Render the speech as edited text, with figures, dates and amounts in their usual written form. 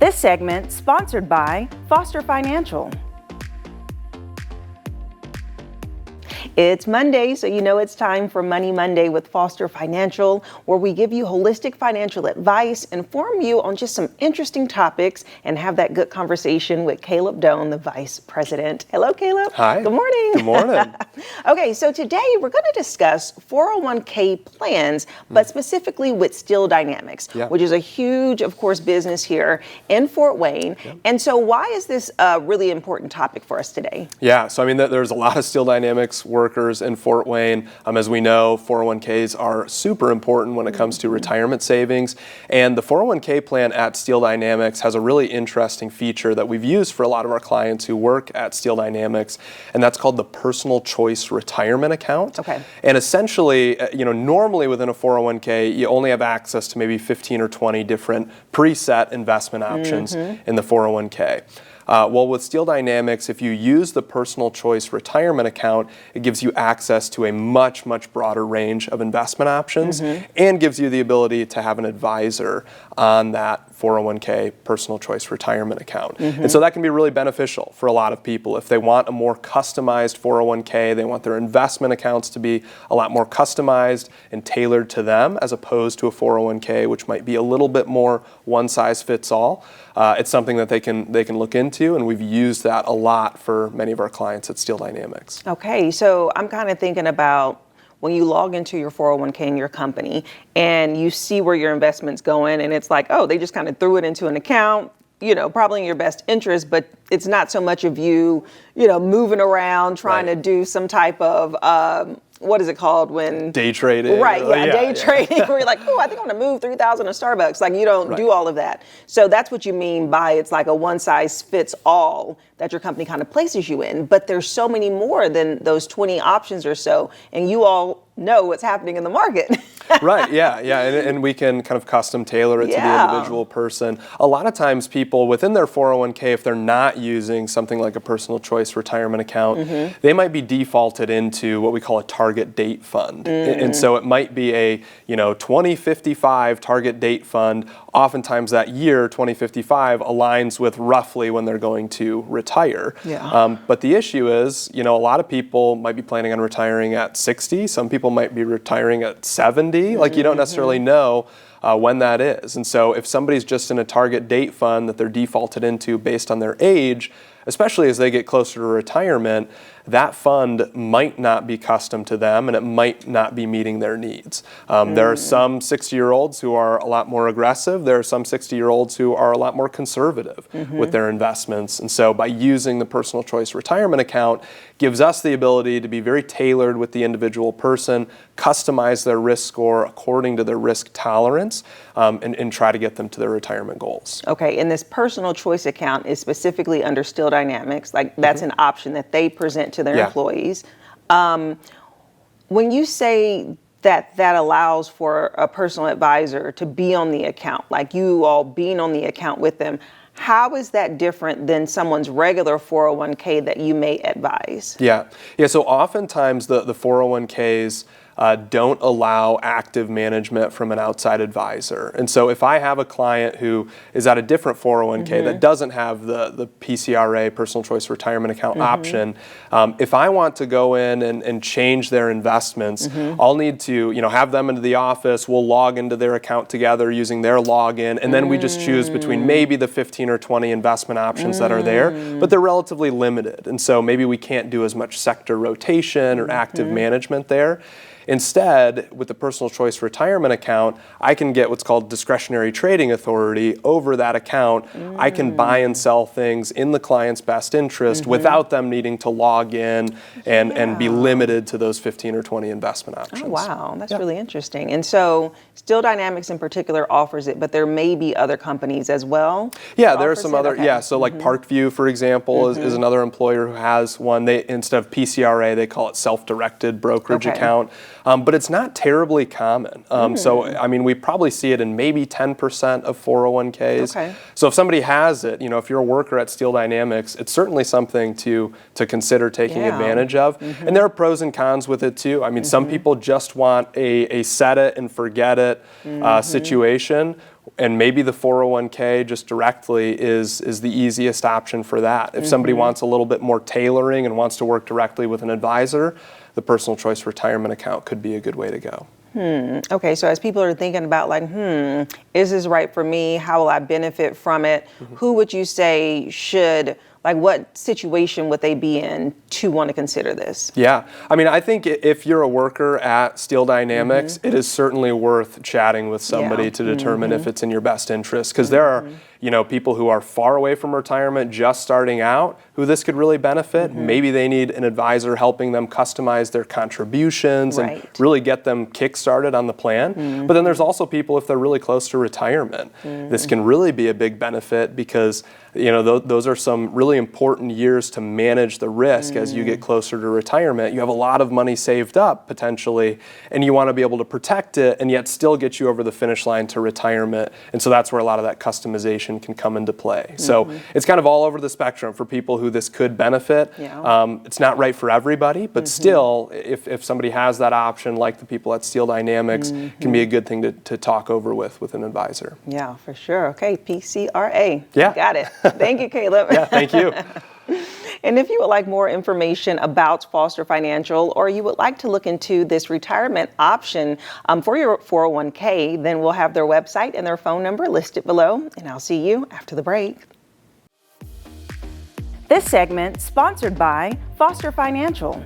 This segment sponsored by Foster Financial. It's Monday, so you know it's time for Money Monday with Foster Financial, where we give you holistic financial advice, inform you on just some interesting topics, and have that good conversation with Caleb Doane, the Vice President. Hello, Caleb. Hi. Good morning. Good morning. Okay, so today we're going to discuss 401k plans, but specifically with Steel Dynamics, which is a huge, of course, business here in Fort Wayne. And so why is this a really important topic for us today? Yeah, so I mean, there's a lot of Steel Dynamics workers in Fort Wayne. As we know, 401ks are super important when it comes to retirement savings. And the 401k plan at Steel Dynamics has a really interesting feature that we've used for a lot of our clients who work at Steel Dynamics, and that's called the Personal Choice Retirement Account. Okay. And essentially, normally within a 401k, you only have access to maybe 15 or 20 different preset investment options in the 401k. Well, with Steel Dynamics, if you use the Personal Choice Retirement Account, it gives you access to a much, much broader range of investment options and gives you the ability to have an advisor on that 401k Personal Choice Retirement Account. And so that can be really beneficial for a lot of people. If they want a more customized 401k, they want their investment accounts to be a lot more customized and tailored to them as opposed to a 401k, which might be a little bit more one size fits all. It's something that they can look into, and we've used that a lot for many of our clients at Steel Dynamics. Okay, so I'm kind of thinking about when you log into your 401k in your company and you see where your investment's going, and it's like, oh, they just kind of threw it into an account, probably in your best interest, but it's not so much of you, moving around trying to do some type of, what is it called when? Day trading. Right, day trading, where you're like, oh, I think I'm gonna move 3,000 to Starbucks. Like, you don't do all of that. So that's what you mean by it's like a one size fits all that your company kind of places you in. But there's so many more than those 20 options or so, and you all know what's happening in the market. Right, and we can kind of custom tailor it to the individual person. A lot of times people within their 401k, if they're not using something like a Personal Choice Retirement Account, they might be defaulted into what we call a target date fund. And so it might be a 2055 target date fund. Oftentimes that year, 2055, aligns with roughly when they're going to retire. But the issue is, a lot of people might be planning on retiring at 60. Some people might be retiring at 70. Like, you don't necessarily know when that is. And so if somebody's just in a target date fund that they're defaulted into based on their age, especially as they get closer to retirement, that fund might not be custom to them and it might not be meeting their needs. There are some 60-year-olds who are a lot more aggressive. There are some 60-year-olds who are a lot more conservative with their investments. And so by using the Personal Choice Retirement Account gives us the ability to be very tailored with the individual person, customize their risk score according to their risk tolerance, and try to get them to their retirement goals. Okay, and this Personal Choice account is specifically under Steel Dynamics. Like, that's an option that they present to their employees. When you say that allows for a personal advisor to be on the account, like you all being on the account with them, how is that different than someone's regular 401k that you may advise? Yeah, so oftentimes the 401ks don't allow active management from an outside advisor. And so if I have a client who is at a different 401k that doesn't have the PCRA, Personal Choice Retirement Account option, if I want to go in and change their investments, I'll need to have them into the office. We'll log into their account together using their login, and then we just choose between maybe the 15 or 20 investment options that are there, but they're relatively limited. And so maybe we can't do as much sector rotation or active management there. Instead, with the Personal Choice Retirement Account, I can get what's called discretionary trading authority over that account. I can buy and sell things in the client's best interest without them needing to log in and be limited to those 15 or 20 investment options. Oh, wow. That's really interesting. And so Steel Dynamics in particular offers it, but there may be other companies as well? Yeah, there are some other, so like Parkview, for example, is another employer who has one. They, instead of PCRA, they call it self-directed brokerage account. But it's not terribly common. So, I mean, we probably see it in maybe 10% of 401ks. So if somebody has it, if you're a worker at Steel Dynamics, it's certainly something to consider taking advantage of. And there are pros and cons with it too. I mean, some people just want a set it and forget it situation, And maybe the 401k just directly is the easiest option for that. If somebody wants a little bit more tailoring and wants to work directly with an advisor, the personal choice retirement account could be a good way to go. Okay, so as people are thinking about like, is this right for me? How will I benefit from it? Who would you say should, like what situation would they be in to want to consider this? Yeah, I mean, I think if you're a worker at Steel Dynamics, it is certainly worth chatting with somebody to determine if it's in your best interest. Because there are, people who are far away from retirement, just starting out, who this could really benefit. Maybe they need an advisor helping them customize their contributions and really get them kick-started on the plan. But then there's also people, if they're really close to retirement, this can really be a big benefit because those are some really important years to manage the risk as you get closer to retirement. You have a lot of money saved up potentially, and you want to be able to protect it and yet still get you over the finish line to retirement. And so that's where a lot of that customization can come into play. So it's kind of all over the spectrum for people who this could benefit. It's not right for everybody, but still, if somebody has that option, like the people at Steel Dynamics, can be a good thing to talk over with an advisor. Yeah, for sure. Okay, PCRA. Yeah. Got it. Thank you, Caleb. Yeah, thank you. And if you would like more information about Foster Financial, or you would like to look into this retirement option for your 401k, then we'll have their website and their phone number listed below. And I'll see you after the break. This segment sponsored by Foster Financial.